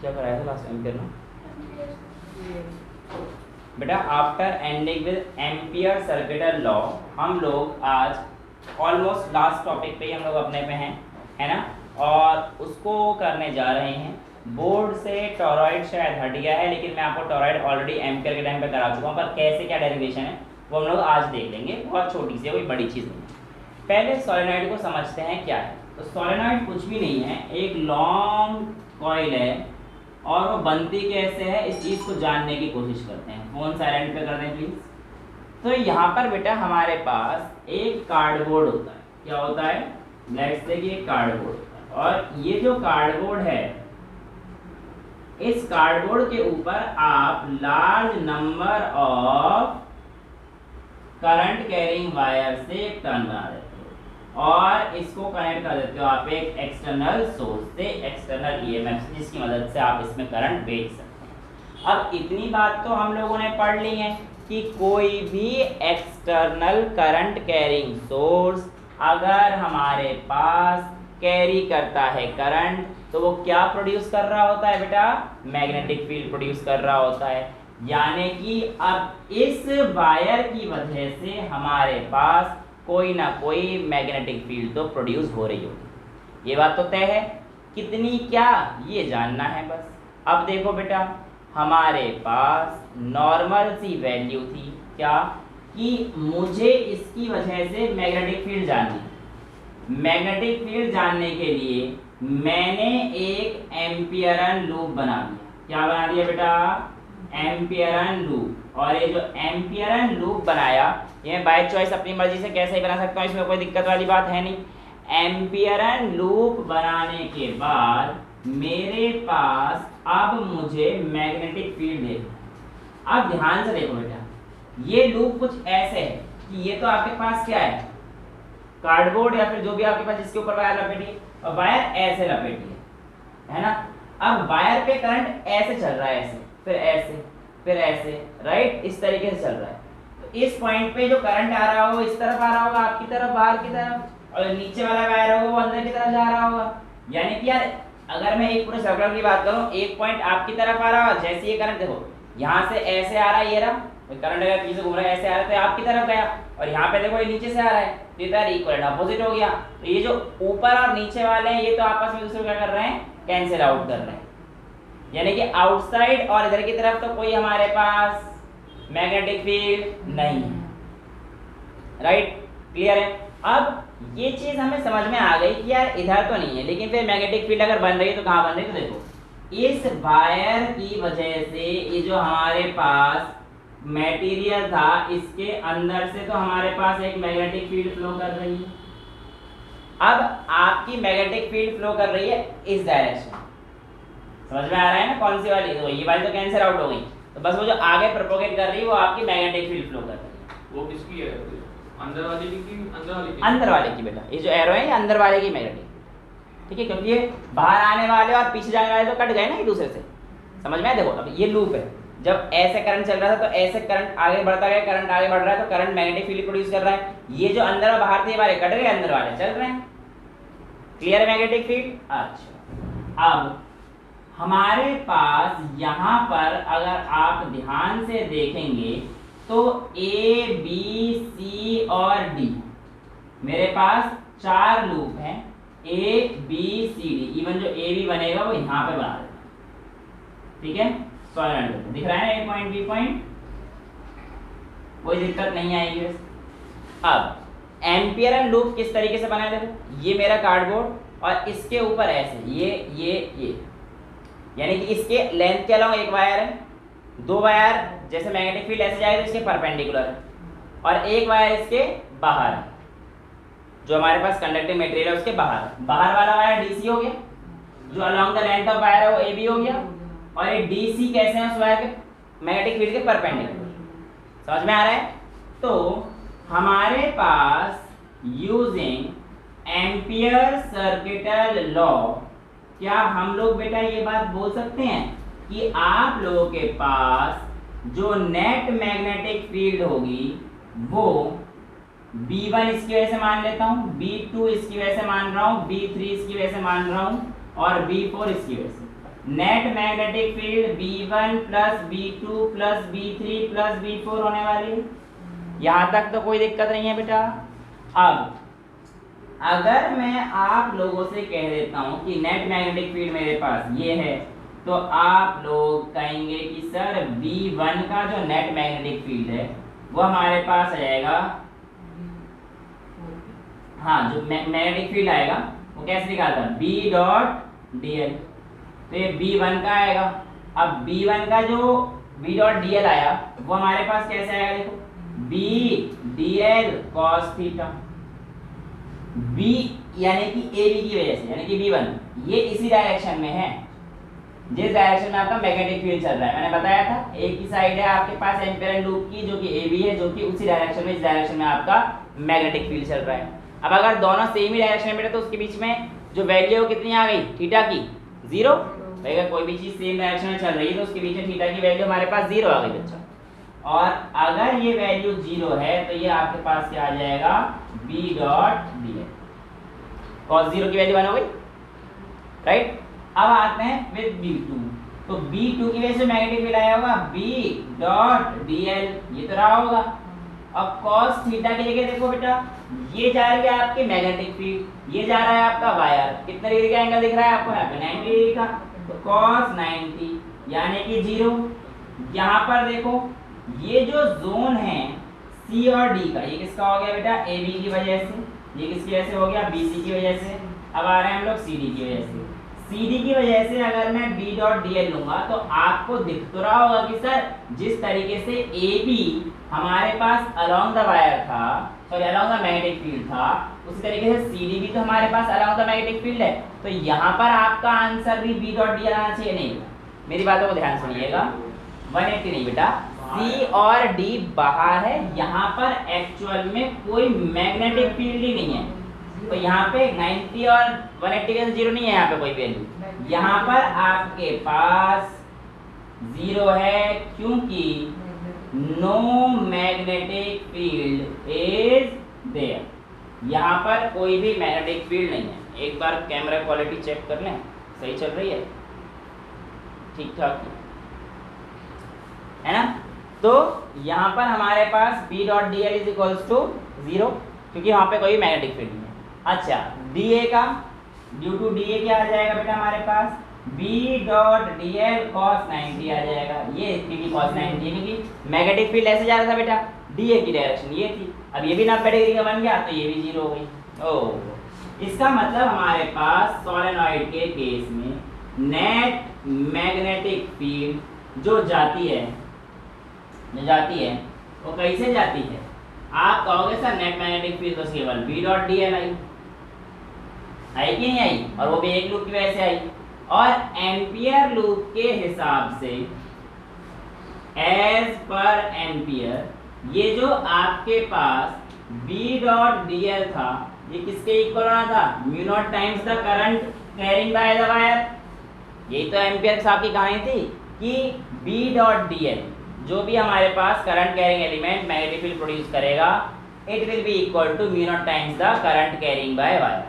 क्या कराया था लास्ट एम्पियर में बेटा? After ending with ampere circuital law हम लोग आज ऑलमोस्ट लास्ट टॉपिक पे ही हम लोग अपने पे हैं, है ना, और उसको करने जा रहे हैं। बोर्ड से टॉरॉइड शायद हट गया है, लेकिन मैं आपको टॉरॉइड ऑलरेडी एम्पियर के टाइम पे करा चुका हूँ, पर कैसे क्या डेरिवेशन है वो हम लोग आज देख लेंगे। बहुत छोटी सी है, कोई बड़ी चीज़ नहीं है। पहले सोलेनॉइड को समझते हैं क्या है। तो सोलेनॉइड कुछ भी नहीं है, एक लॉन्ग कॉइल है और वो बनती कैसे है इस चीज़ को जानने की कोशिश करते हैं। फोन साइलेंट पे कर दें प्लीज़। तो यहाँ पर बेटा हमारे पास एक कार्डबोर्ड होता है। क्या होता है? लेट्स से कि एक कार्डबोर्ड होता है, और ये जो कार्डबोर्ड है, इस कार्डबोर्ड के ऊपर आप large number of current carrying wire से एक टर्न बना देते हो और इसको कनेक्ट कर देते हो आप एक एक्सटर्नल सोर्स से, एक्सटर्नल ईएमएफ से, जिसकी मदद से आप इसमें करंट भेज सकते हैं। अब इतनी बात तो हम लोगों ने पढ़ ली है कि कोई भी एक्सटर्नल करंट कैरिंग सोर्स अगर हमारे पास कैरी करता है करंट, तो वो क्या प्रोड्यूस कर रहा होता है बेटा? मैग्नेटिक फील्ड प्रोड्यूस कर रहा होता है। यानी कि अब इस वायर की वजह से हमारे पास कोई ना कोई मैग्नेटिक फील्ड तो प्रोड्यूस हो रही होगी। ये बात तो तय है। कितनी, क्या, ये जानना है बस। अब देखो बेटा, हमारे पास नॉर्मल सी वैल्यू थी क्या, कि मुझे इसकी वजह से मैग्नेटिक फील्ड जाननी। मैग्नेटिक फील्ड जानने के लिए मैंने एक एम्पियरन लूप बना दिया। क्या बना दिया बेटा? एम्पियरन लूप। और ये जो एम्पियरन लूप बनाया, ये मैं बाय चॉइस अपनी मर्जी से कैसे ही बना सकता हूँ, इसमें कोई दिक्कत वाली बात है नहीं। एम्पियरन लूप बनाने के बाद मेरे पास अब मुझे मैग्नेटिक फील्ड देखना। अब ध्यान से देखो बेटा, ये लूप कुछ ऐसे है कि ये तो आपके पास क्या है, कार्डबोर्ड या फिर जो भी आपके पास जिसके ऊपर वायर लपेटी है, और वायर ऐसे लपेटी है ना। अब वायर पे करंट ऐसे चल रहा है, ऐसे, फिर ऐसे, फिर ऐसे, राइट, इस तरीके से चल रहा है। तो इस पॉइंट पे जो करंट आ रहा होगा इस तरफ आ रहा होगा आपकी तरफ, बाहर की तरफ, और नीचे वाला वायर होगा वो अंदर की तरफ जा रहा होगा। यानी कि यार अगर मैं एक पूरे सर्कल की बात करूं, एक पॉइंट आपकी तरफ आ रहा होगा, जैसे ये करंट देखो यहाँ से ऐसे आ रहा है, ये रहा करंट, अगर पीछे घूम रहा है ऐसे आ रहा है तो आपकी तरफ गया, और यहाँ पे देखो ये नीचे से आ रहा है, तो ये इक्वल अपोजिट हो गया। तो ये जो ऊपर और नीचे वाले हैं ये तो आपस में दूसरे क्या कर रहे हैं, कैंसिल आउट कर रहे हैं। यानी कि आउटसाइड और इधर की तरफ तो कोई हमारे पास मैग्नेटिक फील्ड नहीं है, राइट, क्लियर है। अब ये चीज हमें समझ में आ गई कि यार इधर तो नहीं है, लेकिन फिर मैग्नेटिक फील्ड अगर बन रही है तो कहाँ बन रही है? तो देखो इस वायर की वजह से ये जो हमारे पास मटेरियल था, इसके अंदर से तो हमारे पास एक मैग्नेटिक फील्ड फ्लो कर रही है। अब आपकी मैग्नेटिक फील्ड फ्लो कर रही है इस डायरेक्शन, समझ में आ रहा है ना कौन सी वाली? तो ये वाली तो कैंसिल आउट हो गई, तो बस वो जो आगे प्रोपोगेट कर रही है वो आपकी मैग्नेटिक फील्ड फ्लो कर रही है। वो किसकी है? अंदर वाले की? अंदर वाले की? अंदर वाले की बेटा, ये जो एरो है ये अंदर वाले की मैग्नेटिक, ठीक है, क्योंकि ये बाहर आने वाले और पीछे जाने वाले तो कट गए ना एक दूसरे से, समझ में आया? देखो अब ये लूप है, जब ऐसे करंट चल रहा था तो ऐसे करंट आगे बढ़ता गया, करंट आगे बढ़ रहा है तो करंट मैग्नेटिक फील्ड प्रोड्यूस कर रहा है। ये जो अंदर और बाहर थे वाले कट गए, अंदर वाले चल रहे हैं। क्लियर है मैग्नेटिक फील्ड? अच्छा, अब हमारे पास यहाँ पर अगर आप ध्यान से देखेंगे तो ए बी सी और डी, मेरे पास 4 लूप हैं, A B C D. Even जो ए बी बनेगा वो यहाँ पे बना देगा, ठीक है, सॉलिड दिख रहा है ना, ए पॉइंट बी पॉइंट, कोई दिक्कत नहीं आएगी। अब एम्पियरन लूप किस तरीके से बनाया? देखो ये मेरा कार्डबोर्ड और इसके ऊपर ऐसे ये यानी कि इसके लेंथ के अलावा एक वायर है, 2 वायर जैसे मैग्नेटिक फील्ड ऐसे जाएगा तो इसके परपेंडिकुलर है, और एक वायर इसके बाहर है, जो हमारे पास कंडक्टिंग मटेरियल है उसके बाहर वाला वायर डीसी हो गया, जो along the length of wire है वो एबी हो गया, और ये डीसी कैसे है उस वायर के मैग्नेटिक फील्ड के परपेंडिकुलर। समझ में आ रहा है? तो हमारे पास यूजिंग एम्पियर सर्किटल लॉ क्या हम लोग बेटा ये बात बोल सकते हैं कि आप लोगों के पास जो नेट मैग्नेटिक फील्ड होगी वो B1 इसकी वजह से मान लेता हूँ, B2 इसकी वजह से मान रहा हूँ, B3 इसकी वजह से मान रहा हूँ, और B4 इसकी वजह से, net magnetic field B1 plus B2 plus B3 plus B4 होने वाली है। यहाँ तक तो कोई दिक्कत नहीं है बेटा। अब अगर मैं आप लोगों से कह देता हूँ कि नेट मैग्नेटिक फील्ड मेरे पास ये है, तो आप लोग कहेंगे कि सर B1 का जो नेट मैग्नेटिक फील्ड है वो हमारे पास आ जाएगा, हाँ जो मैग्नेटिक फील्ड आएगा वो कैसे निकालता है, B डॉट डी एल, तो ये B1 का आएगा। अब B1 का जो B डॉट डी एल आया वो हमारे पास कैसे आएगा, देखो B D L cos theta, B यानी कि AB की वजह से, यानी कि B1 ये इसी डायरेक्शन में है जिस डायरेक्शन में आपका मैग्नेटिक फील्ड चल रहा है। मैंने बताया था एक ही साइड है आपके पास एम्पियर लूप की जो कि AB है, जो कि उसी डायरेक्शन में, इस डायरेक्शन में आपका मैग्नेटिक फील्ड चल रहा है। अब अगर दोनों सेम ही डायरेक्शन में बैठे तो उसके बीच में जो वैल्यू कितनी आ गई थीटा की, 0। अगर कोई भी चीज सेम डायरेक्शन में चल रही है तो उसके बीच में थीटा की वैल्यू हमारे पास 0 आ गई बच्चा। और अगर ये वैल्यू 0 है तो ये आपके पास क्या आ जाएगा, B dot D L, cos 0 की वैल्यू 1 हो गई, राइट। अब आते हैं विद B2, तो B2 की वजह से मैग्नेटिक फील्ड आया होगा B डॉट डी एल, ये तो रहा होगा। अब cos थीटा की जगह देखो बेटा, ये जा रही है आपकी मैग्नेटिक फील्ड, ये जा रहा है आपका वायर, कितने डिग्री का एंगल दिख रहा है आपको यहाँ पे, 90 डिग्री का, तो cos 90 यानी कि 0। यहाँ पर देखो ये जो जोन है C और D का, ये किसका हो गया बेटा, AB की वजह से, ये किसकी वजह से हो गया, BC की वजह से। अब आ रहे हैं हम लोग CD की वजह से। CD की वजह से अगर मैं B डॉट डी एल लूंगा तो आपको दिख तो रहा होगा कि सर जिस तरीके से AB हमारे पास अलोंग द वायर था, sorry along the magnetic field था, उसी तरीके से CD भी तो हमारे पास अलोंग द मैग्नेटिक फील्ड है। तो यहाँ पर आपका आंसर भी B डॉट डी एल आना चाहिए, नहीं। मेरी बातों को ध्यान सुनिएगा, 180 नहीं बेटा, C और D बाहर है, यहाँ पर एक्चुअल में कोई मैग्नेटिक फील्ड ही नहीं है। तो यहाँ पे 90 और 180 का 0 नहीं है, यहाँ पे कोई वैल्यू, यहाँ पर आपके पास 0 है क्योंकि no magnetic field is there, यहाँ पर कोई भी मैग्नेटिक फील्ड नहीं है। एक बार कैमरा क्वालिटी चेक कर लें, सही चल रही है, ठीक ठाक है ना। तो यहाँ पर हमारे पास B dot D L is equals to 0 क्योंकि वहाँ पे कोई मैग्नेटिक फील्ड नहीं है। अच्छा DA का, ड्यू टू DA क्या आ जाएगा बेटा हमारे पास, B dot D L cos 90 आ जाएगा, ये क्योंकि कॉस 90 क्योंकि मैग्नेटिक फील्ड ऐसे जा रहा था बेटा, DA की डायरेक्शन ये थी। अब ये भी 90 डिग्री का बन गया तो ये भी 0 हो गई। ओह, इसका मतलब हमारे पास सोलेनॉइड के केस में नेट मैग्नेटिक फील्ड जो जाती है वो कैसे जाती है, आप कहोगे सर नेट मैग्नेटिक फील्ड तो केवल B dot D L I कि नहीं आई, और वो भी एक लूप की वजह से आई। और एम्पियर लूप के हिसाब से एज पर एम्पियर ये जो आपके पास B डॉट डी एल था ये किसके इक्वल होना था, mu naught times the current carrying by the wire. यही तो एम्पियर के साथ की कहानी थी कि B डॉट डी एल जो भी हमारे पास current carrying element magnetic field produce करेगा, it will be equal to mu naught times the current carrying by wire.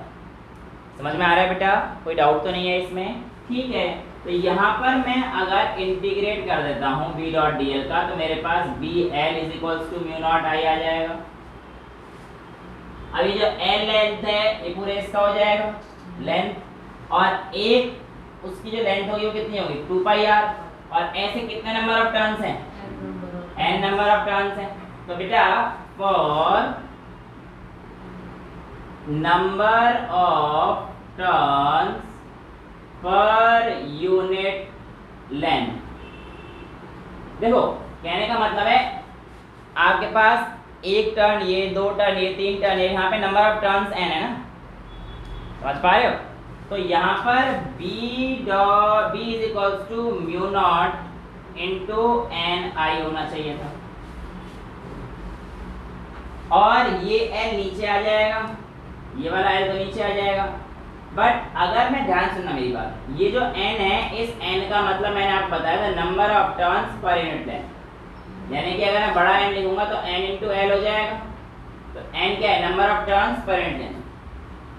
समझ में आ रहा है बेटा, कोई डाउट तो नहीं है इसमें, ठीक है। तो यहाँ पर मैं अगर इंटीग्रेट कर देता हूँ B डॉट डी एल का, तो मेरे पास B L is equals to mu naught I आ जाएगा। अभी जो एल लेंथ है ये पूरे इसका हो जाएगा लेंथ, और एक उसकी जो लेंथ होगी वो कितनी होगी 2 पाई आर, और ऐसे कितने नंबर ऑफ टर्न्स हैं, n नंबर ऑफ टर्न्स हैं। तो बेटा for number of turns per unit length, देखो कहने का मतलब है आपके पास एक टर्न ये, 2 टर्न ये, 3 टर्न ये, यहाँ पे नंबर ऑफ टर्न्स n है ना, समझ पा रहे हो। तो यहाँ पर B is equals to mu naught into N I होना चाहिए था, और ये L नीचे आ जाएगा, ये वाला L तो नीचे आ जाएगा। बट अगर मैं ध्यान सुनना मेरी बात, ये जो n है, इस n का मतलब मैंने आपको बताया था number of turns per unit length, यानी कि अगर मैं बड़ा n लिखूंगा तो n इंटू एल हो जाएगा। तो n क्या है, number of turns per unit length,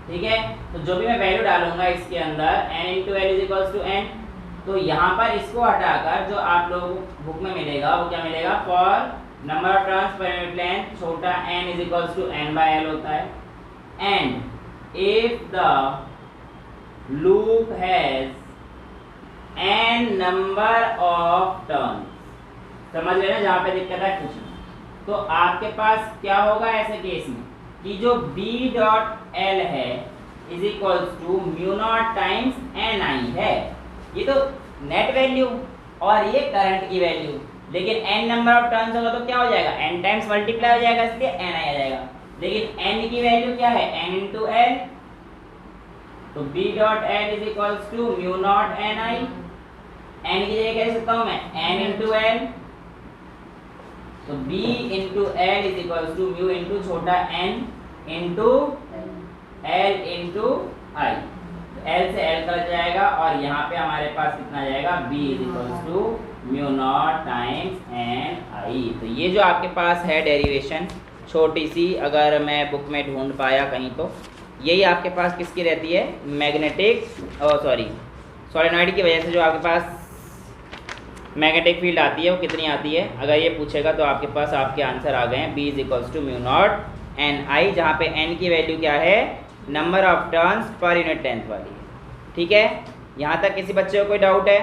ठीक है। तो जो भी मैं वैल्यू डालूंगा इसके अंदर n into L is equals to n, तो यहाँ पर इसको हटाकर जो आप लोग बुक में मिलेगा वो क्या मिलेगा, for number of turns per unit length छोटा n is equals to n by l होता है, and if the loop has n number of turns, समझ लेना जहाँ पे दिक्कत है कुछ नहीं, तो आपके पास क्या होगा ऐसे केस में कि जो b डॉट l है is equals to mu naught times N I है, ये तो नेट वैल्यू और ये करंट की वैल्यू, लेकिन n नंबर ऑफ टर्न्स होगा तो क्या हो जाएगा, n टाइम्स मल्टीप्लाई हो जाएगा, इसलिए n आई आ जाएगा, लेकिन n की वैल्यू क्या है, n इंटू l, तो b dot l is equals to mu naught N I, n की जगह क्या लिख सकता हूँ मैं, n इंटू l, तो b into l is equals to mu into छोटा n into l into I, l से l कट जाएगा और यहाँ पे हमारे पास कितना आ जाएगा, b is equals to mu naught times N I. तो ये जो आपके पास है डेरिवेशन छोटी सी, अगर मैं बुक में ढूंढ पाया कहीं तो यही आपके पास किसकी रहती है, मैग्नेटिक सोलेनॉइड की वजह से जो आपके पास मैग्नेटिक फील्ड आती है वो कितनी आती है, अगर ये पूछेगा तो आपके पास आपके आंसर आ गए हैं, b is equals to mu naught N I, जहाँ पे n की वैल्यू क्या है, number of turns per unit length वाली है। ठीक है, यहाँ तक किसी बच्चे को कोई डाउट है?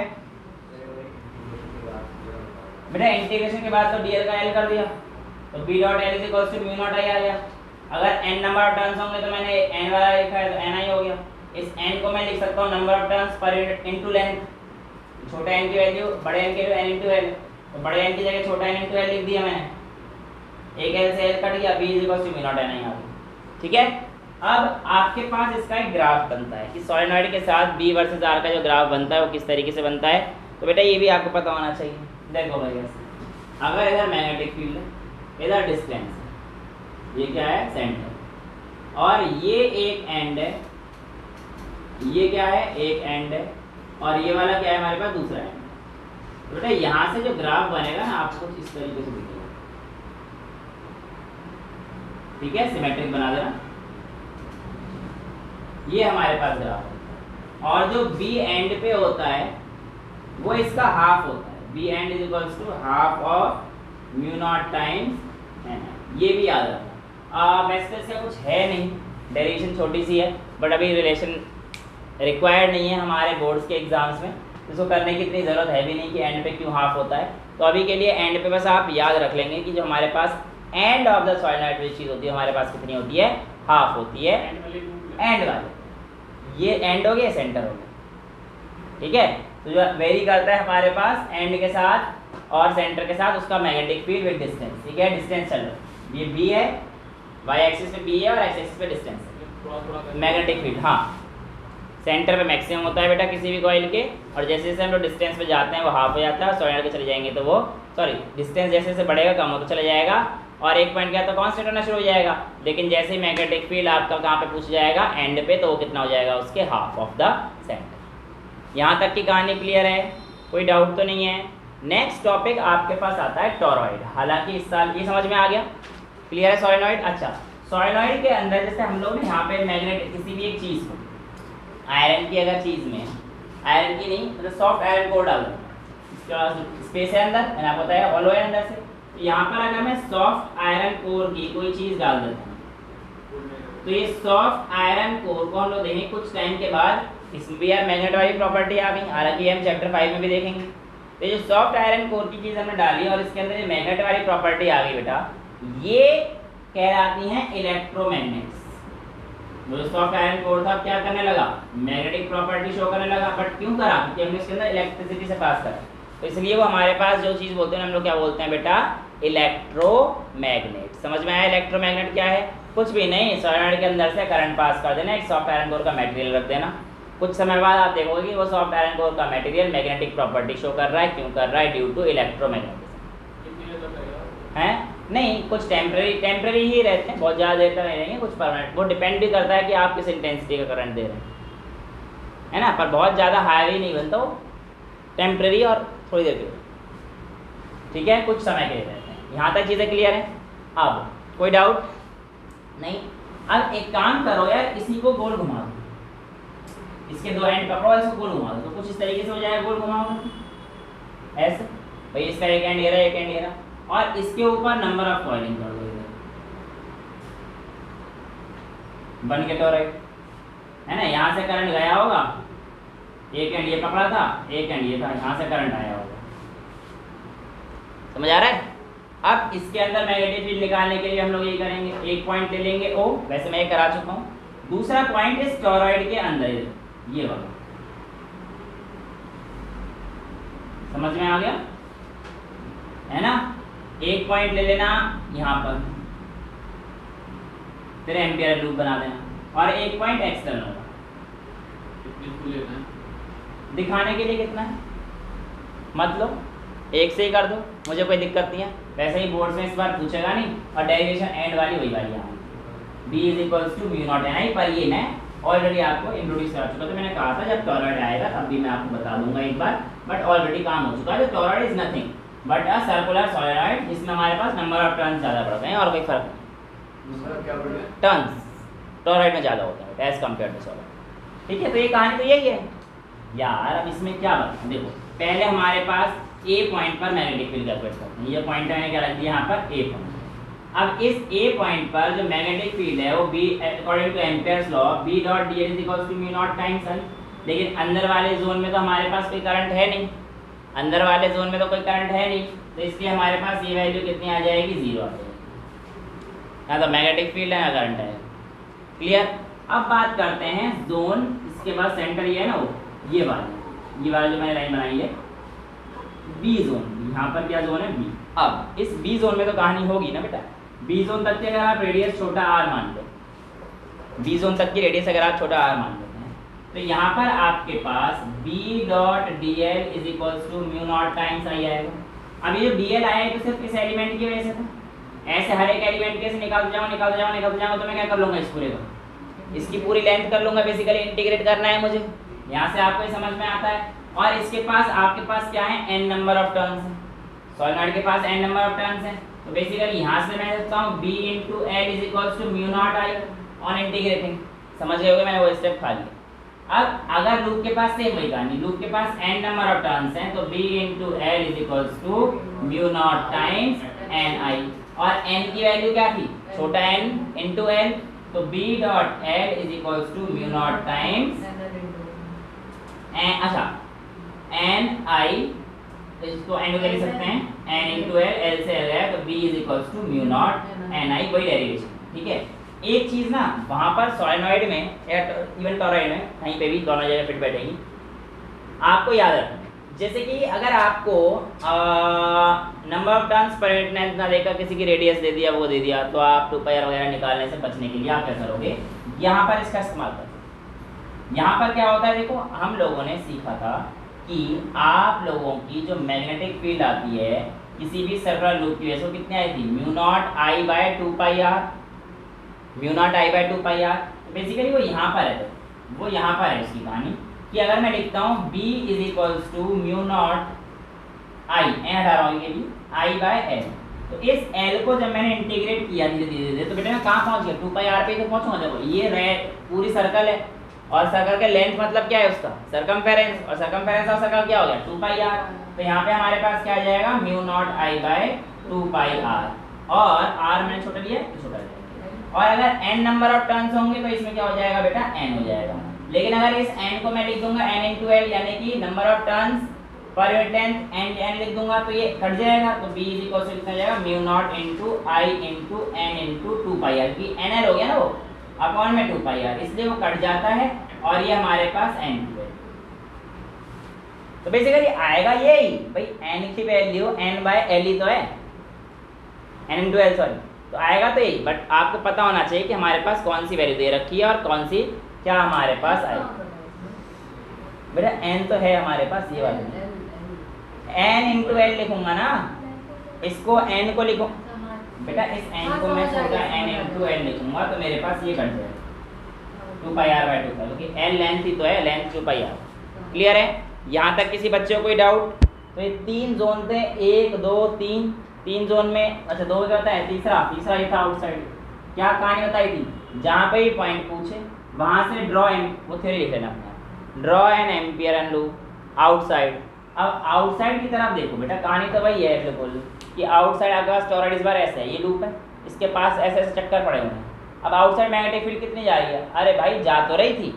बेटा इंटीग्रेशन के बाद तो dl का l कर दिया, तो b dot l is equals to mu naught I आ गया, अगर n नंबर ऑफ टर्न्स होंगे तो मैंने n वाला लिखा है तो n आई हो गया, इस n को मैं लिख सकता हूँ number of turns per unit into length, छोटे n की वैल्यू बड़े n की वैल्यू n इंटू l, तो बड़े n की जगह छोटा n इंटू l लिख दिया मैंने, एक l से l कट गया, b is equals to mu naught n I आ गया। ठीक है, अब आपके पास इसका एक ग्राफ बनता है कि सोलेनॉइड के साथ b वर्सेस r का जो ग्राफ बनता है वो किस तरीके से बनता है, तो बेटा ये भी आपको पता होना चाहिए। देखो भाई अगर इधर मैग्नेटिक फील्ड है, इधर डिस्टेंस है, ये क्या है, सेंटर, और ये एक एंड है, ये क्या है, एक एंड है, और ये वाला क्या है हमारे पास, दूसरा एंड। तो बेटा यहाँ से जो ग्राफ बनेगा ना आपको इस तरीके से दिखेगा। ठीक है, सिमेट्रिक बना देना, ये हमारे पास ग्राफ है, और जो बी एंड पे होता है वो इसका हाफ होता है, B end is equals to half of mu naught times N, ये भी याद रखना। वैसे इसका कुछ है नहीं, डेरिवेशन छोटी सी है, बट अभी रिलेशन रिक्वायर्ड नहीं है हमारे बोर्ड्स के एग्जाम्स में, इसको करने की इतनी ज़रूरत है भी नहीं कि एंड पे क्यों हाफ होता है। तो अभी के लिए एंड पे बस आप याद रख लेंगे कि जो हमारे पास एंड ऑफ द सोलेनॉइड वाली चीज़ होती है हमारे पास कितनी होती है, हाफ होती है, एंड वाले, ये एंड हो गया, सेंटर हो गया। ठीक है, तो जो वेरी करता है हमारे पास एंड के साथ और सेंटर के साथ उसका मैग्नेटिक फील्ड विद डिस्टेंस। ठीक है, डिस्टेंस चल रहा है, ये b है, y एक्सिस पे b है और x एक्सिस पे डिस्टेंस है, मैग्नेटिक फील्ड। हाँ, सेंटर पे मैक्सिमम होता है बेटा किसी भी कॉइल के, और जैसे जैसे हम लोग डिस्टेंस पे जाते हैं वो हाफ हो जाता है, सोलेनॉइड के चले जाएंगे तो वो डिस्टेंस जैसे जैसे बढ़ेगा कम होता चला जाएगा, और एक पॉइंट क्या तो कांस्टेंट होना शुरू हो जाएगा, लेकिन जैसे ही मैग्नेटिक फील्ड आपका कहाँ पे पूछ जाएगा, एंड पे, तो वो कितना हो जाएगा, उसके हाफ ऑफ द सेंटर। यहाँ तक की कहानी क्लियर है, कोई डाउट तो नहीं है। नेक्स्ट टॉपिक आपके पास आता है टॉरॉइड, हालांकि इस साल ये समझ में आ गया, क्लियर है सोलेनॉइड। अच्छा, सोलेनॉइड के अंदर जैसे हम लोग यहाँ पे मैग्नेट किसी भी एक चीज़ को, आयरन की अगर चीज़ में, आयरन की नहीं मतलब सॉफ्ट आयरन कोर डाल दूँ, इसके बाद स्पेस है अंदर, मैंने आपको बताया हॉलो है अंदर से, तो यहाँ पर अगर मैं सॉफ्ट आयरन कोर की कोई चीज़ डाल देता हूँ, तो ये सॉफ्ट आयरन कोर को हम लोग देखेंगे कुछ टाइम के बाद, इसमें भी यार मैग्नेट वाली प्रॉपर्टी आ गई, हालांकि हम चैप्टर 5 में भी देखेंगे। तो ये जो सॉफ्ट आयरन कोर की चीज़ हमने डाली और इसके अंदर ये मैग्नेट वाली प्रॉपर्टी आ गई बेटा, ये कहलाती हैं इलेक्ट्रोमैग्नेट्स। जो सॉफ्ट आयरन कोर था क्या करने लगा, मैग्नेटिक प्रॉपर्टी शो करने लगा, बट क्यों करा, क्योंकि हमने इसके अंदर इलेक्ट्रिसिटी से पास करा, तो इसलिए वो हमारे पास जो चीज़ बोलते हैं हम लोग क्या बोलते हैं बेटा, इलेक्ट्रोमैग्नेट। समझ में आया इलेक्ट्रोमैग्नेट क्या है? कुछ भी नहीं, सोलेनॉइड के अंदर से करंट पास कर देना, एक सॉफ्ट आयरन कोर का मटेरियल रख देना, कुछ समय बाद आप देखोगे कि वो सॉफ्ट आयरन कोर का मटेरियल मैग्नेटिक प्रॉपर्टी शो कर रहा है, क्यों कर रहा है, ड्यू टू इलेक्ट्रोमैग्नेटिज्म। हैं नहीं, कुछ टेम्पररी ही रहते हैं, बहुत ज़्यादा देर तक नहीं रहेंगे, कुछ परमानेंट, वो डिपेंड भी करता है कि आप किस इंटेंसिटी का करंट दे रहे हैं, है ना, पर बहुत ज़्यादा हाई नहीं बनता, वो टेम्पररी और थोड़ी देर के लिए, ठीक है, कुछ समय के लिए रहते हैं। यहाँ तक चीज़ें क्लियर हैं? अब कोई डाउट नहीं? अब एक काम करो यार, इसी को गोल घुमा दो, इसके दो एंड पकड़ो, इसको गोल घुमा दो, तो कुछ इस तरीके से हो जाएगा, गोल घुमाओ ऐसे भाई, इसका एक एंड ये रहा, एक एंड ये रहा, और इसके ऊपर नंबर ऑफ कॉइलिंग कर दो इधर, बन के टॉरॉइड है ना। यहाँ से करंट गया होगा, एक एंड ये पकड़ा था, एक एंड ये था, यहाँ से करंट आया होगा, समझ आ रहा है। अब इसके अंदर मैग्नेटिक फील्ड निकालने के लिए हम लोग ये करेंगे, एक पॉइंट ले लेंगे O, वैसे मैं ये करा चुका हूँ, दूसरा पॉइंट इस टॉरॉइड के अंदर ये वाला, समझ में आ गया है ना। एक पॉइंट ले लेना यहाँ पर, फिर एम्पियर लूप बना देना, और एक पॉइंट एक्सटर्नल होगा, दिखाने के लिए कितना है मतलब एक से ही कर दो, मुझे कोई दिक्कत नहीं है। वैसे ही बोर्ड में इस बार पूछेगा नहीं, और डेरिवेशन एंड वाली वही वाली आएगी, B is equals to mu naught NI, पर ये मैं ऑलरेडी आपको इंट्रोड्यूस करा चुका, तो मैंने कहा था जब टॉरॉइड आएगा तब भी मैं आपको बता दूंगा एक बार, बट ऑलरेडी काम हो चुका है। तो toroid is nothing but a circular solenoid जिसमें हमारे पास नंबर ऑफ टर्न्स ज़्यादा पड़ते हैं, और कोई फर्क नहीं, टर्न्स टॉरॉइड में ज़्यादा होता है एज कम्पेयर टू सॉलिड, ठीक है। तो ये कहानी तो यही है यार। अब इसमें क्या बताऊँ, देखो पहले हमारे पास A पॉइंट पर मैग्नेटिक फील्ड कैलकुलेट करते हैं, ये पॉइंट मैंने क्या रख दिया यहाँ पर A पॉइंट। अब इस A पॉइंट पर जो मैग्नेटिक फील्ड है वो B according to Ampere's law B dot dl is equals to mu naught times I, लेकिन अंदर वाले जोन में तो हमारे पास कोई करंट है नहीं, अंदर वाले जोन में तो कोई करंट है नहीं, तो इसलिए हमारे पास ये वैल्यू कितनी आ जाएगी, 0 आ जाएगी, ना तो मैग्नेटिक फील्ड है ना करंट है, क्लियर। अब बात करते हैं जोन, इसके बाद सेंटर ये है ना वो, ये वाला जो मैंने लाइन बनाई है B जोन, यहाँ पर क्या जोन है B। अब इस B जोन में तो कहानी होगी ना बेटा, B जोन तक की अगर आप रेडियस छोटा r मान लो, B जोन तक की रेडियस अगर आप छोटा r मान लेते हैं, तो यहाँ पर आपके पास B dot dl is equals to mu naught times I आएगा। अब ये जो dl आया है तो सिर्फ इस एलिमेंट की वजह से था, ऐसे हर एक एलिमेंट के से निकालते जाऊँ तो मैं क्या कर लूँगा, इस पूरे को इसकी पूरी लेंथ कर लूँगा, बेसिकली इंटीग्रेट करना है मुझे, यहाँ से आपको समझ में आता है। और इसके पास आपके पास क्या है, n नंबर ऑफ टर्न्स है, सॉलिनॉइड के पास n नंबर ऑफ टर्न्स है, तो बेसिकली यहाँ से मैं लिखता हूँ B into L is equals to mu naught I on integrating, समझ गए होगे, मैंने वो स्टेप खा लिया। अब अगर लूप के पास सेम वही कहानी, लूप के पास n नंबर ऑफ टर्न्स हैं, तो B into L is equals to mu naught times NI, और n की वैल्यू क्या थी, छोटा n इंटू L, तो B dot L is equals to mu naught times अच्छा NI, इसको n को लिख सकते हैं n इंटू L से L है, तो B is equals to mu naught NI, वही डेरिवेशन, ठीक है। एक चीज़ ना वहाँ पर सॉलिनॉइड में या इवन टॉरॉइड में कहीं पे भी दोनों जगह फिट बैठेगी, आपको याद रखना, जैसे कि अगर आपको number of turns per unit length ना देकर किसी की रेडियस दे दिया, वो दे दिया, तो आप 2πr वगैरह निकालने से बचने के लिए आप क्या करोगे, यहाँ पर इसका इस्तेमाल करोगे। यहाँ पर क्या होता है, देखो हम लोगों ने सीखा था कि आप लोगों की जो मैग्नेटिक फील्ड आती है किसी भी सर्कुलर लूप की वजह से कितनी आई थी, mu naught I by 2πr, mu naught I by 2πr, basically वो यहाँ पर है, वो यहाँ पर है उसकी कहानी कि अगर मैं लिखता हूँ B is equals to mu naught I, हटा रहा हूँ ये भी, I बाय L, तो इस L को जब मैंने इंटीग्रेट किया धीरे धीरे तो बेटा मैं कहाँ पहुँच गया, 2πr पे तो पहुँचूंगा। देखो ये पूरी सर्कल है, और सर्कल का लेंथ मतलब क्या है उसका, सरकमफेरेंस, और सरकमफेरेंस ऑफ सर्कल क्या हो गया, 2πr, तो यहाँ पे हमारे पास क्या आ जाएगा, mu naught I by 2πr, और r मैंने छोटा लिया तो छोटा लिया, और अगर n नंबर ऑफ टर्न्स होंगे तो इसमें क्या हो जाएगा बेटा, n हो जाएगा। लेकिन अगर इस n को मैं लिख दूंगा n इंटू L, यानी कि number of turns per unit length n लिख दूंगा तो ये कट जाएगा, तो B इज इक्वल टू कितना जाएगा, mu naught into I into n into 2πr, की NL हो गया ना वो अपॉन में 2πr, इसलिए वो कट जाता है, और ये हमारे पास n की वैल्यू, तो बेसिकली आएगा यही भाई, n की वैल्यू n बाय L ही तो है, n इंटू L सॉरी, तो आएगा तो यही, बट आपको पता होना चाहिए कि हमारे पास कौन सी वैल्यू दे रखी है और कौन सी क्या हमारे पास आएगी। बेटा n तो है हमारे पास ये वाला, n इंटू L लिखूंगा ना, इसको n को लिखो बेटा, इस n को मैं छोटा n इंटू L लिखूंगा तो मेरे पास ये कट जाएगा 2πr बाय 2π, क्योंकि L लेंथ ही तो है, लेंथ 2πr, क्लियर है। यहाँ तक किसी बच्चे को कोई डाउट, तो ये 3 जोन थे, 1 2 3 जोन में, अच्छा 2 क्या होता है, तीसरा ये था आउटसाइड, क्या कहानी बताई थी, जहाँ पे भी पॉइंट पूछे वहाँ से ड्रॉ इन, वो थ्योरी लिख लेना अपने, draw an ampere and loop outside. अब आउटसाइड की तरफ देखो बेटा, कहानी तो वही है बिल्कुल कि आउटसाइड आपके पास टॉरॉइड इस बार ऐसा है, ये लूप है, इसके पास ऐसे ऐसे चक्कर पड़े हुए हैं। अब आउटसाइड मैग्नेटिक फील्ड कितनी जा रही है? अरे भाई जा तो रही थी,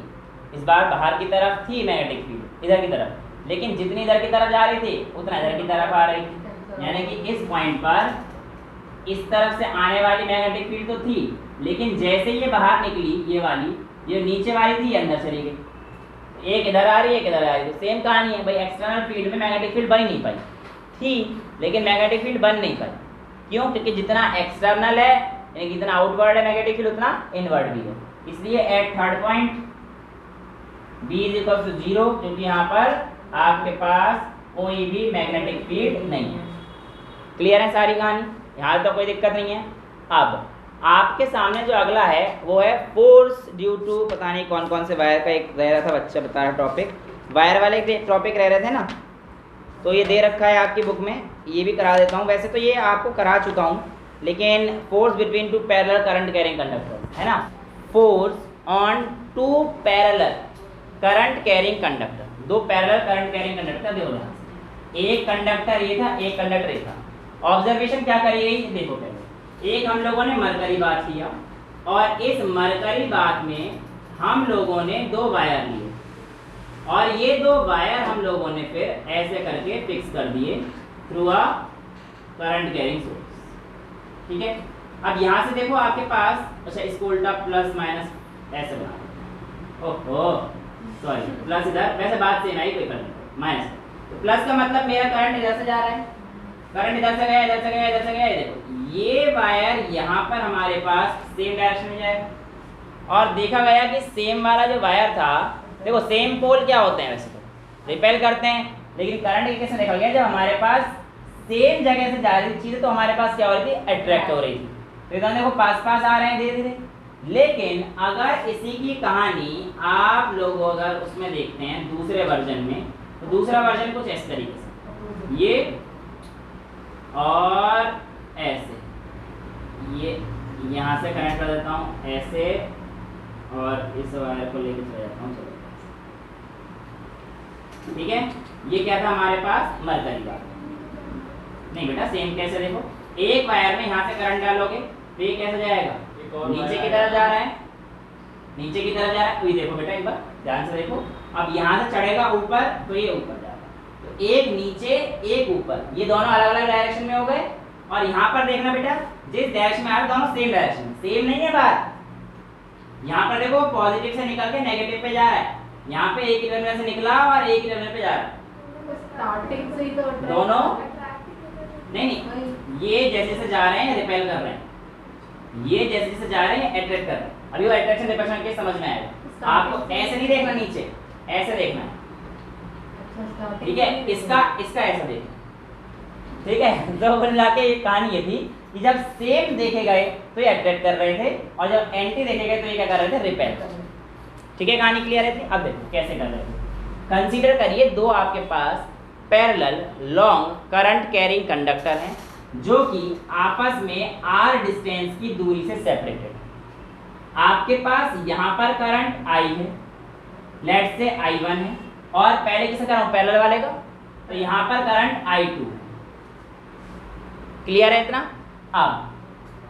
इस बार बाहर की तरफ थी मैग्नेटिक फील्ड इधर की तरफ, लेकिन जितनी इधर की तरफ जा रही थी उतना इधर की तरफ आ रही थी। यानी कि इस पॉइंट पर इस तरफ से आने वाली मैग्नेटिक फील्ड तो थी, लेकिन जैसे ये बाहर निकली ये वाली, ये नीचे वाली थी, अंदर चली गई। एक इधर आ रही है, एक इधर आ रही है, तो सेम कहानी है भाई। एक्सटर्नल फील्ड में मैग्नेटिक फील्ड बन ही नहीं पाई थी, लेकिन मैग्नेटिक फील्ड बन नहीं पाई। क्यों? क्योंकि जितना एक्सटर्नल है यानी कि जितना आउटवर्ड है मैग्नेटिक फील्ड, उतना इनवर्ड भी है। इसलिए at third point B is equal to 0, क्योंकि यहाँ पर आपके पास कोई भी मैग्नेटिक फील्ड नहीं है। क्लियर है सारी कहानी? यहाँ तो कोई दिक्कत नहीं है। अब आपके सामने जो अगला है वो है फोर्स ड्यू टू, पता नहीं कौन कौन से वायर का एक रह रहा था, बच्चा बता रहा टॉपिक, वायर वाले टॉपिक रह रहे थे ना, तो ये दे रखा है आपकी बुक में, ये भी करा देता हूँ। वैसे तो ये आपको करा चुका हूँ, लेकिन force between two parallel current carrying conductor है ना, force on two parallel current carrying conductor, दो पैरेलल करंट कैरिंग कंडक्टर दे रहा, एक कंडक्टर ये था, एक कंडक्टर ये था। ऑब्जर्वेशन क्या करी गई देखो, पहले एक हम लोगों ने मरकरी बात किया, और इस मरकरी बात में हम लोगों ने दो वायर लिए, और ये दो वायर हम लोगों ने फिर ऐसे करके फिक्स कर दिए through a current carrying source. ठीक है, अब यहाँ से देखो आपके पास, अच्छा इसको उल्टा प्लस माइनस ऐसे बना, ओहो सॉरी प्लस इधर, वैसे बात सेम आई, कोई फर्क नहीं, माइनस। तो प्लस का मतलब मेरा करंट इधर से जा रहा है, करंट इधर से गया, इधर से गया, इधर से गया। देखो ये वायर यहाँ पर हमारे पास सेम डायरेक्शन में जाएगा, और देखा गया कि सेम वाला जो वायर था, देखो सेम पोल क्या होते हैं वैसे तो रिपेल करते हैं, लेकिन करंट की कैसे देखा गया, जब हमारे पास सेम जगह से जा रही चीज़ तो हमारे पास क्या हो रही थी, अट्रैक्ट हो रही थी। तो इधर देखो पास पास आ रहे हैं धीरे धीरे। लेकिन अगर इसी की कहानी आप लोग अगर उसमें देखते हैं दूसरे वर्जन में, तो दूसरा वर्जन कुछ इस तरीके से, ये और ऐसे, ये यहाँ से कनेक्ट कर देता हूँ ऐसे, और इस वायर को लेकर चला जाता हूँ। ठीक है, ये क्या था हमारे पास, मरकरी बात। नहीं बेटा सेम कैसे, देखो एक वायर में यहाँ से करंट डालोगे तो ये कैसे जाएगा, नीचे की तरफ जा रहा है, नीचे की तरफ जा रहा है। तो ये देखो बेटा एक बार ध्यान से देखो, अब यहाँ से चढ़ेगा ऊपर तो ये ऊपर जा रहा है, तो एक नीचे एक ऊपर, ये दोनों अलग अलग डायरेक्शन में हो गए। और यहाँ पर देखना बेटा, जिस डायरेक्शन में आ रहा है दोनों सेम डायरेक्शन, सेम नहीं है बात। यहाँ पर देखो पॉजिटिव से निकल के नेगेटिव पे जा रहा है, यहाँ पे एक टर्मिनल से निकला और एक टर्मिनल पे जा रहा है, स्टार्टिंग से ही तो दोनों नहीं, ये जैसे से जा रहे हैं रिपेल कर रहे हैं, ये जैसे से जा रहे हैं अट्रैक्ट कर रहे हैं। अभी वो अट्रैक्शन रिपल्शन के समझ में आएगा आपको, ऐसे नहीं देखना नीचे, ऐसे देखना है। ठीक है, इसका ऐसा देखना, ठीक है। तो बोला के ये कहानी ये थी कि जब सेम देखे गए तो ये अट्रैक्ट कर रहे थे, और जब एंटी देखे गए तो ये क्या कर रहे थे, रिपेल कर रहे थे। ठीक है, कहानी क्लियर है थी? अब देखो कैसे कर रहे थे। कंसीडर करिए दो आपके पास parallel long current carrying conductor हैं, जो कि आपस में r डिस्टेंस की दूरी से सेपरेटेड है। आपके पास यहाँ पर करंट I है, लेट से I1 है, और पहले किसे कर रहा हूँ, पैरेलल वाले का, तो यहाँ पर करंट I2। क्लियर है इतना? अब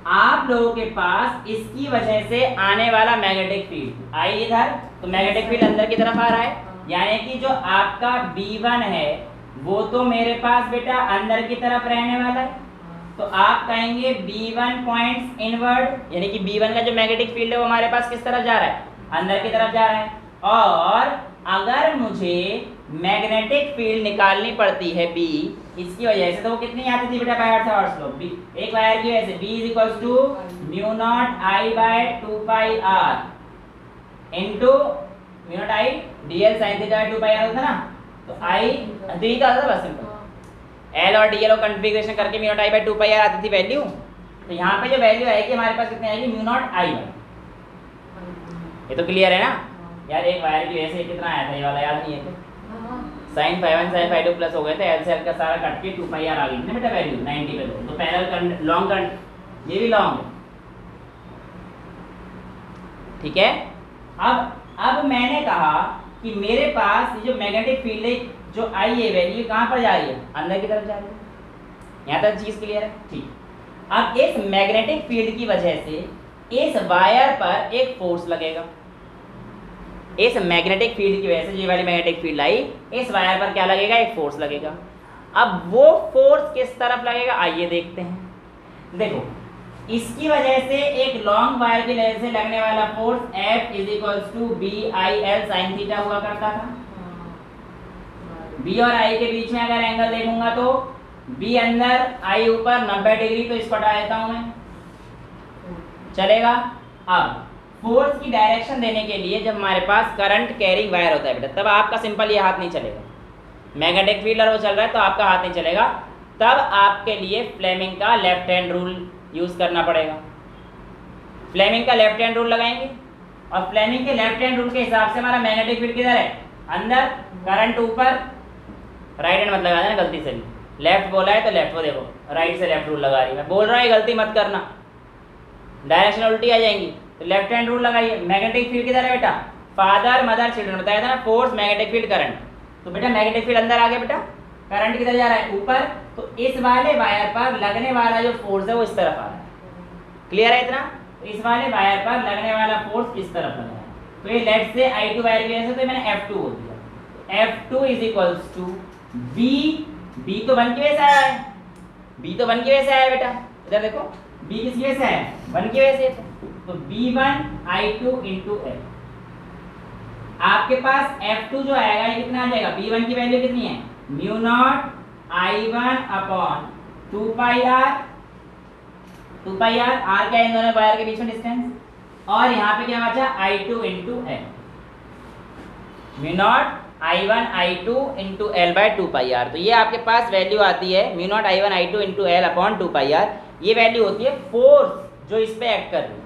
आप लोगों के पास इसकी वजह से आने वाला मैग्नेटिक फील्ड I इधर, तो मैग्नेटिक फील्ड अंदर की तरफ आ रहा है, यानी कि जो आपका B1 है वो तो मेरे पास बेटा अंदर की तरफ रहने वाला है। तो आप कहेंगे B1 पॉइंट्स इनवर्ड, यानी कि B1 का जो मैग्नेटिक फील्ड है वो हमारे पास किस तरफ जा रहा है, अंदर की तरफ जा रहा है। और अगर मुझे मैग्नेटिक फील्ड निकालनी पड़ती है B, इसकी वजह से, तो वो कितनी आती थी बेटा, बाय हर्ट्ज लॉ, एक वायर की वजह से B is equals to mu naught I by 2 pi R into mu naught I dl sin theta 2 pi R होता ना, तो I दी का था बस सिंपल, L और DL को कॉन्फ़िगरेशन करके mu naught I by 2 pi R आती थी वैल्यू। तो यहाँ पे जो वैल्यू आएगी हमारे पास कितनी आएगी, म्यू नॉट I। ये तो क्लियर है ना यार? एक वायर की वजह से कितना आया था, ये वाला याद नहीं है, sin phi1 sin phi2 plus हो गए थे, L से L का सारा कट के 2 पाई R आ गई ना बेटा वैल्यू 90 पे। तो पैरेलल लॉन्ग करंट, ये भी लॉन्ग है। ठीक है, अब मैंने कहा कि मेरे पास ये जो मैग्नेटिक फील्ड है, जो आई है वैल्यू कहाँ पर जा रही है, अंदर की तरफ जा रही है। यहाँ तक चीज क्लियर है, ठीक। अब इस मैग्नेटिक फील्ड की वजह से इस वायर पर एक फोर्स लगेगा। इस मैग्नेटिक फील्ड की वजह से जो वाली मैग्नेटिक फील्ड आई, इस वायर पर क्या लगेगा, एक फोर्स लगेगा। अब वो फोर्स किस तरफ लगेगा, आइए देखते हैं। देखो, इसकी वजह से एक लॉन्ग वायर की वजह से लगने वाला force F is equals to BIL sin theta हुआ करता था। B और I के बीच में अगर एंगल देखूंगा तो B अंदर, I ऊपर 90 डिग्री, तो इसको हटा देता हूं मैं, चलेगा। अब फोर्स की डायरेक्शन देने के लिए जब हमारे पास करंट कैरिंग वायर होता है बेटा, तब आपका सिंपल ये हाथ नहीं चलेगा। मैग्नेटिक फील्ड और वो चल रहा है तो आपका हाथ नहीं चलेगा, तब आपके लिए फ्लेमिंग का लेफ्ट हैंड रूल यूज करना पड़ेगा। फ्लेमिंग का लेफ्ट हैंड रूल लगाएंगे और फ्लेमिंग के लेफ्ट हैंड रूल के हिसाब से हमारा मैग्नेटिक फील्ड किधर है, अंदर, करंट ऊपर। राइट हैंड मत लगा देना गलती से भी, लेफ्ट बोला है तो लेफ्ट, वो देखो राइट से लेफ्ट रूल लगा रही है, मैं बोल रहा हूँ गलती मत करना, डायरेक्शन उल्टी आ जाएंगी। तो लेफ्ट हैंड रूल लगाइए। मैग्नेटिक फील्ड किधर है बेटा, फादर मदर चिल्ड्रन, बताया था ना, फोर्स मैग्नेटिक फील्ड करंट। तो बेटा मैग्नेटिक फील्ड अंदर आ गया बेटा, करंट किधर जा रहा है, ऊपर। तो इस वाले वायर पर लगने वाला जो फोर्स है वो इस तरफ आ रहा है। क्लियर है इतना? तो इस वाले वायर पर लगने वाला फोर्स इस तरफ लग रहा है। तो ये लेफ्ट से I2 वायर की वजह से तो मैंने F2 बोल दिया। F2 is equals to B तो 1 की वजह से आया है, B तो 1 की वजह से आया है बेटा, इधर देखो B किसकी वजह से है, 1 की वजह से। तो B1 I2 इंटू L। आपके पास F2 जो आएगा ये कितना आ जाएगा, B1 की वैल्यू कितनी है, mu naught I1 upon 2 pi R। R क्या है इन दोनों वायर के बीच में डिस्टेंस, और यहाँ पे क्या बचा, I2 into L, mu naught I1 I2 into L by 2 pi R। तो ये आपके पास वैल्यू आती है mu naught I1 I2 into L upon 2 pi R। ये वैल्यू होती है फोर्स जो इस पे एक्ट कर रही है,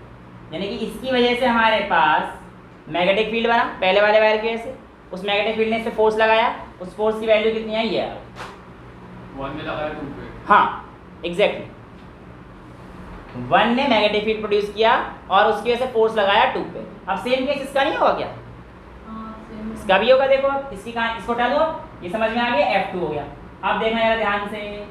यानी कि इसकी वजह से हमारे पास मैग्नेटिक फील्ड बना पहले वाले वायर की वजह से, उस मैग्नेटिक फील्ड ने इस पे फोर्स लगाया, उस फोर्स की वैल्यू कितनी है, ये है 1 में लगाया 2 पे। हाँ एग्जैक्टली, 1 ने मैग्नेटिक फील्ड प्रोड्यूस किया और उसकी वजह से फोर्स लगाया 2 पे। अब सेम केस इसका नहीं होगा क्या, इसका भी होगा। देखो अब इसकी कहां, इसको हटा दो, ये समझ में आ गया, F2 हो गया। अब देखना जरा ध्यान से,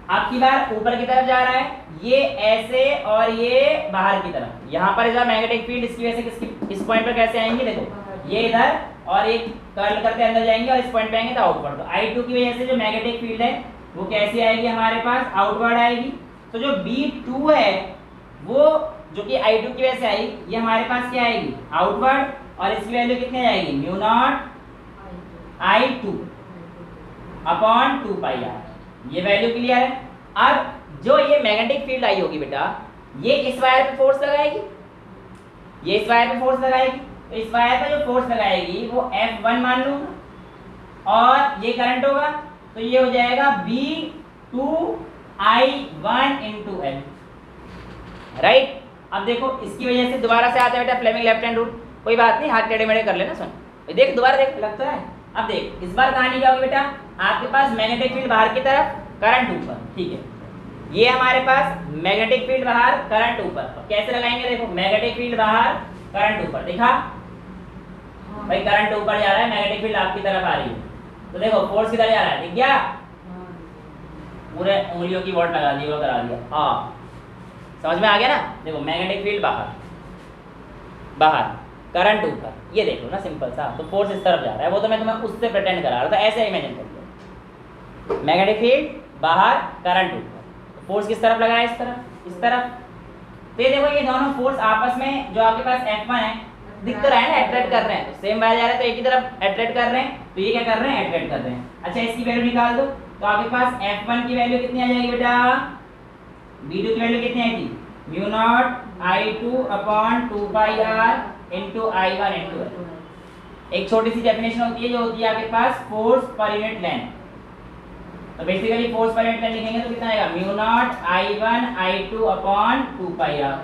आपकी बार ऊपर की तरफ जा रहा है, ये ऐसे और ये बाहर की तरफ। यहाँ पर जब मैग्नेटिक फील्ड इसकी वजह से किसकी, इस पॉइंट पर कैसे आएंगे, देखो ये इधर और एक कर्ल करते अंदर जाएंगे और इस पॉइंट पे आएंगे तो आउटवर्ड। तो I2 की वजह से जो मैग्नेटिक फील्ड है वो कैसी आएगी हमारे पास, आउटवर्ड आएगी। तो जो B2 है वो जो कि I2 की वजह से आई, ये हमारे पास क्या आएगी, आउटवर्ड, और इसकी वैल्यू कितनी आएगी, mu naught I2 upon 2 pi R। ये वैल्यू क्लियर है। अब जो ये मैग्नेटिक फील्ड आई होगी बेटा, ये इस वायर पे फोर्स लगाएगी, ये इस वायर पे फोर्स लगाएगी। तो इस वायर पे जो फोर्स लगाएगी वो F1 मान लूंगा, और ये करंट होगा, तो ये हो जाएगा B2 I1 into L। Right, अब देखो इसकी वजह से दोबारा से आता है बेटा फ्लेमिंग लेफ्ट हैंड रूल, कोई बात नहीं, हाथ टेढ़े मेढ़े कर लेना। सुन देख, दोबारा देख, लगता है। अब देख इस बार कहानी क्या होगी बेटा, आपके पास मैग्नेटिक फील्ड बाहर की तरफ, करंट ऊपर, ठीक है। ये हमारे पास मैग्नेटिक फील्ड बाहर, करंट ऊपर। कैसे लगाएंगे, देखो मैग्नेटिक फील्ड बाहर, करंट ऊपर, देखा भाई, करंट ऊपर जा रहा है, मैग्नेटिक फील्ड आपकी तरफ आ रही है, तो देखो फोर्स किधर जा रहा है, दिख गया, पूरे उंगलियों की वॉट लगा दी, वो करा दिया। हाँ समझ में आ गया ना। देखो मैग्नेटिक फील्ड बाहर, करंट ऊपर, ये देख लो ना सिंपल सा। तो फोर्स इस तरफ जा रहा है, वो तो मैं तुम्हें उससे प्रिटेंड करा रहा था, ऐसे इमेजिन कर लो, मैग्नेटिक फील्ड बाहर, करंट ऊपर, फोर्स किस तरफ लगा है, इस तरफ, इस तरफ। तो ये देखो ये दोनों फोर्स आपस में, जो आपके पास F1 है, दिख तो रहा है ना, अट्रैक्ट कर रहे हैं, तो सेम वायर जा रहा है तो एक ही तरफ अट्रैक्ट कर रहे हैं, तो ये क्या कर रहे हैं, अट्रैक्ट कर रहे हैं। अच्छा इसकी वैल्यू निकाल दो, तो आपके पास F1 की वैल्यू कितनी आ जाएगी बेटा, B2 की वैल्यू कितनी आएगी, mu naught I2 upon 2 pi R into I1 into L। एक छोटी सी डेफिनेशन होती है जो होती है आपके पास फोर्स पर यूनिट लेंथ। तो बेसिकली फोर्स पर यूनिट लेंथ लिखेंगे तो कितना आएगा, mu naught I1 I2 upon 2 pi R।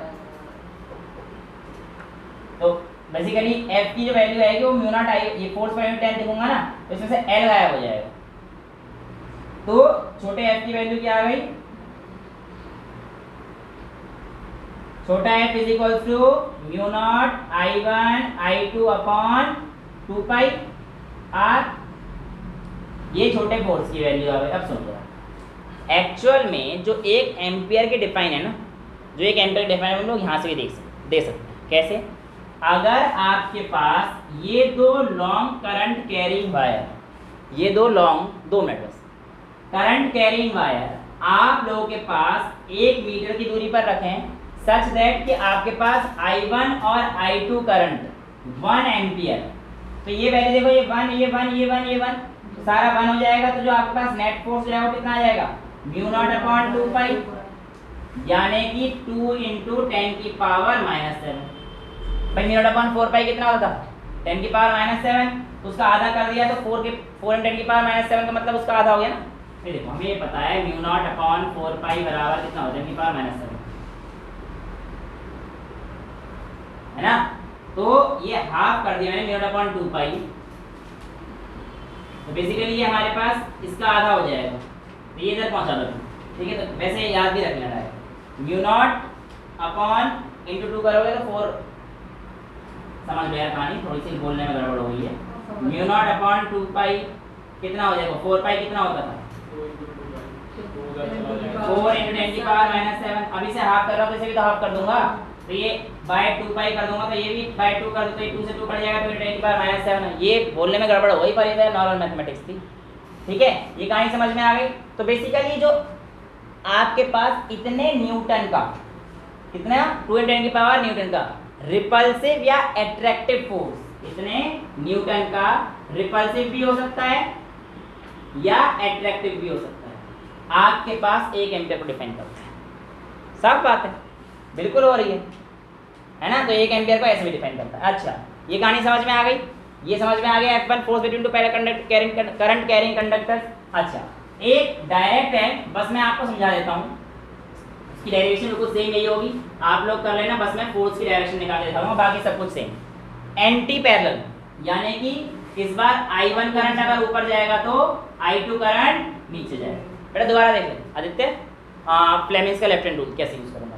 तो बेसिकली F की जो वैल्यू आएगी वो म्यू नॉट I, ये फोर्स पर यूनिट लेंथ लिखूंगा ना, तो इसमें से L गायब हो जाएगा। तो छोटे F की वैल्यू क्या आ गई, छोटा F is equal to mu naught I1 I2 upon 2 pi, ये छोटे फोर्स की वैल्यू आ गई। अब सुनो, एक्चुअल में जो 1 एम्पियर के डिफाइन है ना, जो 1 एम्पियर डिफाइन है हम लोग यहाँ से भी दे सकते हैं। कैसे? अगर आपके पास ये दो लॉन्ग करंट कैरिंग वायर, ये दो लॉन्ग 2 मिनट बस करंट कैरिंग वायर आप लोगों के पास 1 मीटर की दूरी पर रखें, सच दैट कि आपके पास I1 और I2 करंट 1 एम्पियर, तो ये वैल्यू देखो, ये 1 ये 1 ये 1 ये 1 तो सारा 1 हो जाएगा। तो जो आपके पास नेट फोर्स जो है वो कितना आ जाएगा? μ0/2 पाई, यानी कि 2 × 10⁻⁻⁷। भाई μ0/4 पाई कितना होता? 10⁻⁷, उसका आधा कर दिया तो 4 × 10⁻⁷ का मतलब उसका आधा हो गया ना। ये देखो हमें ये पता है μ0/4 पाई बराबर कितना होता है? 10⁻⁷, है ना। तो ये हाफ कर दिया मैंने μ0/2 पाई, तो बेसिकली ये हमारे पास इसका आधा हो जाएगा, तो ये इधर पहुंचा दो, ठीक है। तो वैसे याद भी रख लेना है, μ0/2 करोगे तो 4, समझ गया कहानी, थोड़ी सी बोलने में गड़बड़ हो गई है। μ0/2 पाई कितना हो जाएगा? 4 पाई कितना होता था? 4 × 10⁻⁷। अभी से हाफ कर रहा हूँ तो इसे भी तो हाफ कर दूंगा, तो ये /2 पाई कर दूंगा, तो ये भी /2 कर दो, तो ये 2 से 2 कट जाएगा, तो 10⁻⁷। ये बोलने में गड़बड़ हो गई पर ये नॉर्मल मैथमेटिक्स थी, ठीक है। ये कहानी समझ में आ गई। तो बेसिकली जो आपके पास इतने न्यूटन का, कितना 2 × 10⁻⁷ न्यूटन का रिपल्सिव या एट्रैक्टिव फोर्स, इतने न्यूटन का रिपल्सिव भी हो सकता है या एट्रैक्टिव भी हो सकता है, आपके पास 1 एम्पियर को डिफाइन करता है। साफ बात है, बिल्कुल हो रही है ना। तो 1 एम्पियर को ऐसे भी डिफाइन करता है। अच्छा, ये कहानी समझ में आ गई, ये समझ में आ गया। F1 force between to current carrying conductors. अच्छा, एक डायरेक्ट है, बस मैं आपको समझा देता हूँ, इसकी डायरेक्शन बिल्कुल सेम यही होगी, आप लोग कर लेना, बस मैं फोर्स की डायरेक्शन निकाल देता हूँ, बाकी सब कुछ सेम। एंटी पैरेलल, यानी कि इस बार I1 करंट अगर ऊपर जाएगा तो I2 करंट नीचे जाएगा। बेटा दोबारा देख लें आदित्य, फ्लेमिंग्स का लेफ्ट हैंड रूल कैसे यूज करूँगा।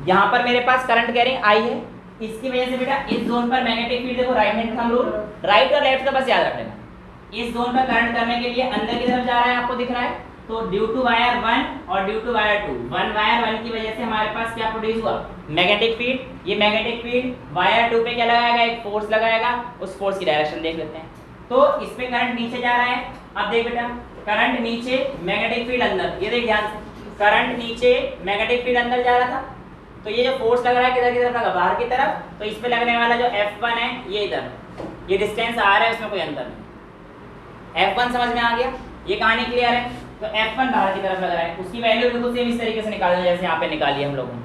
यहाँ पर मेरे पास करंट कैरिंग I है, इसकी वजह से बेटा इस जोन पर मैग्नेटिक फील्ड, देखो right hand thumb rule, right और लेफ्ट का बस याद रख लेना। इस जोन पर करंट करने के लिए अंदर की तरफ जा रहा है, आपको दिख रहा है, तो ड्यू टू वायर 1 और ड्यू टू वायर 2, वायर 1 की वजह से हमारे पास क्या प्रोड्यूस हुआ? Magnetic field. ये मैग्नेटिक फील्ड वायर 2 पे क्या लगाएगा? एक फोर्स लगाएगा। उस फोर्स की डायरेक्शन देख लेते हैं। तो इस पे करंट नीचे जा रहा है, अब देख बेटा, करंट नीचे, मैग्नेटिक फील्ड अंदर, ये देख ध्यान से, करंट नीचे, मैग्नेटिक फील्ड अंदर जा रहा था, तो ये जो फोर्स लग रहा है किधर की तरफ लगा? बाहर की तरफ। तो इस पे लगने वाला जो F1 है ये इधर, ये डिस्टेंस आ रहा है, उसमें कोई अंतर नहीं। F1 समझ में आ गया, ये कहानी क्लियर है। तो F1 बाहर की तरफ लग रहा है, उसकी वैल्यू बिल्कुल सेम इस तरीके से निकालना जैसे यहाँ पे निकाली हम लोगों ने,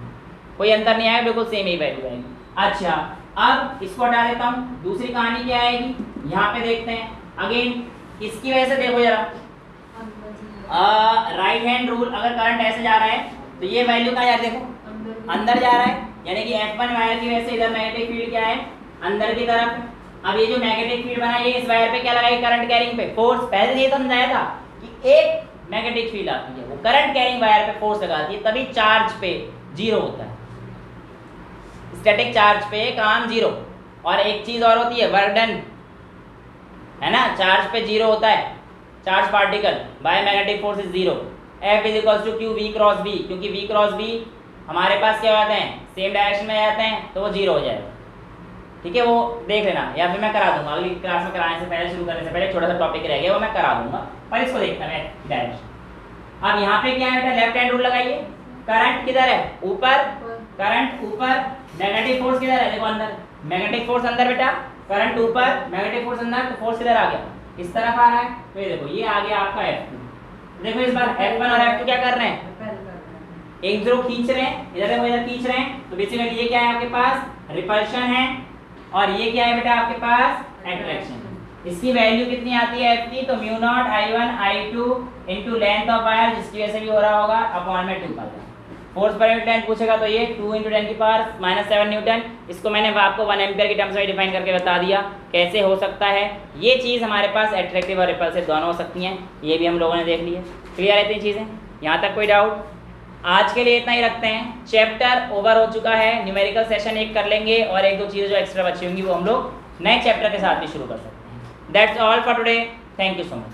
कोई अंतर नहीं आया, बिल्कुल सेम ही वैल्यू आएगी। अच्छा, अब इसको हटा देता हूँ, दूसरी कहानी क्या आएगी, यहाँ पे देखते हैं। अगेन इसकी वजह से देखो जरा, राइट हैंड रूल, अगर करंट ऐसे जा रहा है तो ये वैल्यू का यार देखो अंदर जा रहा है, यानी कि F1 वायर की वजह से इधर मैग्नेटिक फील्ड क्या है? अंदर की तरफ। अब ये जो मैग्नेटिक फील्ड बना है, ये इस वायर पे क्या लगाएगी? करंट कैरिंग पे फोर्स। पहले ये तो समझाया था कि एक मैग्नेटिक फील्ड आती है, वो करंट कैरिंग वायर पे फोर्स लगाती है, तभी चार्ज पे 0 होता है। स्टैटिक चार्ज पे काम 0। और एक चीज और होती है, वर्क डन, है ना, चार्ज पे 0 होता है, charge particle by magnetic force is 0। F = Q V cross B, क्योंकि V क्रॉस B हमारे पास क्या होते हैं? सेम डायरेक्शन में जाते हैं, तो वो 0 हो जाएगा। ठीक है, वो देख लेना, या फिर मैं करा दूंगा अगली क्लास में, कराने से पहले, शुरू करने से पहले छोटा सा टॉपिक रह गया, वो मैं करा दूंगा, पर इसको देखना है डायरेक्शन। अब यहाँ पे क्या है? लेफ्ट हैंड रूल लगाइए, करंट किधर है? ऊपर, करंट ऊपर, मैग्नेटिक फोर्स किधर है? देखो अंदर, मैग्नेटिक फोर्स अंदर बेटा, करंट ऊपर, मैग्नेटिक फोर्स अंदर, तो फोर्स किधर आ गया? इस तरफ आ रहा है। तो ये देखो, ये आ गया आपका F2। देखो इस बार F1 और F2 क्या कर रहे हैं? एक दूसरे को खींच रहे हैं, इधर देखो इधर खींच रहे हैं, तो बेसिकली ये क्या है आपके पास? रिपल्शन है, और ये क्या है बेटा आपके पास? अट्रैक्शन। इसकी वैल्यू कितनी आती है F की? तो μ0 I1 I2 into length of wire, जिसकी वजह से भी हो रहा होगा, अपॉन में 2 पाई। फोर्स पर यूनिट लेंथ पूछेगा तो ये 2 × 10⁻⁷ न्यूटन। इसको मैंने आपको 1 एम्पियर की टर्म्स में डिफाइन करके बता दिया कैसे हो सकता है। ये चीज़ हमारे पास एट्रैक्टिव और रिपल्सिव दोनों हो सकती हैं, ये भी हम लोगों ने देख लिया। क्लियर है इतनी चीज़ें? यहाँ तक कोई डाउट? आज के लिए इतना ही रखते हैं, चैप्टर ओवर हो चुका है। न्यूमेरिकल सेशन 1 कर लेंगे, और 1-2 चीज़ें जो एक्स्ट्रा बची होंगी वो हम लोग नए चैप्टर के साथ भी शुरू कर सकते हैं। That's all for today, thank you so much.